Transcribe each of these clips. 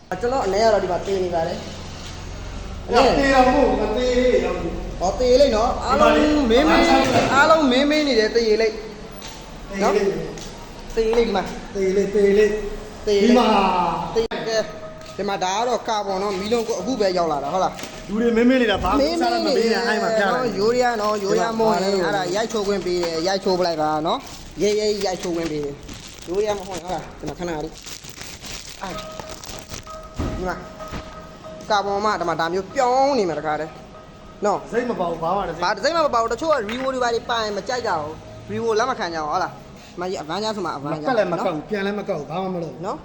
ကျွန်တော်အနေရတော့ဒီမှာတင်းနေပါတယ် တေးရမို့မတေးရဘူး ဟောတေးလိုက်နော်အားလုံးမင်းနေတယ်တေးလိုက်နော်တေးလိုက်ဒီမှာ တေးလေးဒီမှာ တေးကဲဒီမှာဒါကတော့ကာဗွန်နော်မီလုံးကိုအခုပဲရောက်လာတာဟုတ်လား လူတွေမင်းနေတာဘာမှစားမပေးနဲ့အဲ့မှာပြလိုက် ရိုးရနော်ရိုးရမဟုတ်ရင်အဲ့ဒါရိုက်ချိုးခွင့်ပေးတယ်ရိုက်ချိုးပလိုက်ပါနော်ရေးရိုက်ချိုးခွင့်ပေးတယ်ရိုးရမဟုတ်ဟုတ်လားဒီမှာခဏလေးဒီမှာကာဗွန်မှဒီမှာဒါမျိုးပြောင်းနေမှာတခါတည်းနော် စိတ်မပေါဘူးဘာမှလည်း ဘာစိတ်မပေါဘူးတချို့ကရီဝိုတွေပါပိုင်မကြိုက်ကြဘူးရီဝိုလက်မခံကြအောင်ဟုတ်လားဒီမှာအဗန်းကြားဆိုမှအဗန်းကြား ကလည်းမကောက်ပြန်လည်းမကောက်ဘာမှမလုပ် နော်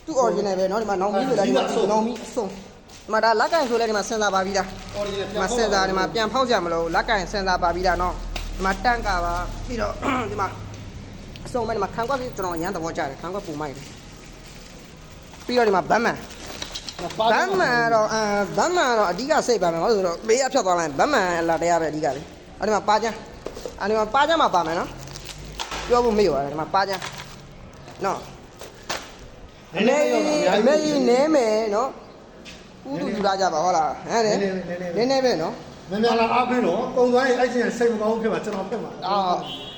သူ original ပဲနော်ဒီမှာနောင်မီဆိုတာဒီမှာနောင်မီအစုံဒီမှာဒါလက်ကန်ဆိုလဲဒီမှာစင်စာပါပြီးသားဒီမှာစင်စာဒီမှာပြန်ဖောက်ကြမလို့လက်ကန်စင်စာပါပြီးသားနော်ဒီမှာတန့်ကပါပြီးတော့ဒီမှာအစုံမဲ့ဒီမှာခံကွက်ပြီးကျွန်တော်ရမ်းသဘောကျတယ်ခံကွက်ပူမိုက်တယ်ပြီးတော့ဒီမှာဘတ်မန်တော့ဘတ်မန်တော့အဓိကစိတ်ပါမယ်ဘာလို့ဆိုတော့ပေးအဖြတ်သွားလိုက်ဘတ်မန်လာတရားပဲအဓိကလေအဲဒီမှာပါချမ်းအဲဒီမှာပါချမ်းမှာပါမယ်နော်ပြောဖို့မေ့ရတယ်ဒီမှာပါချမ်းနော်နေမယ်နော်ဥတူယူလာကြပါဟုတ်လားဟဲ့နေပဲနော် မင်းများလာအားပေးတော့ကုံသွားရင်အဲ့ချင်းစိတ်မကောင်းဖြစ်မှာကျွန်တော်ဖြစ်မှာ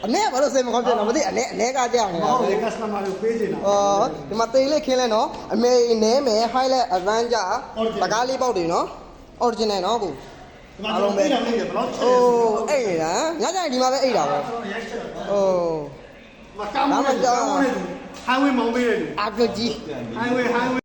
အနေဘာလို့စိတ်မကောင်းဖြစ်တော့မသိအနေကကြောက်နေတာ ဟောလေ customer ကိုပေးနေတာ ဒီမှာသေးလေးခင်းလဲနော်အမေနေမယ် highlight adventure တကားလေးပေါက်တွေနော် original နော်ကို အားလုံးပဲဘယ်လောက်ချင်လဲ အိတ်နေတာညကြရင်ဒီမှာပဲအိတ်တာပဲမကောင်းဘူးဟိုင်းဝေးမောင်းပေးတယ် အာကကြီး ဟိုင်းဝေး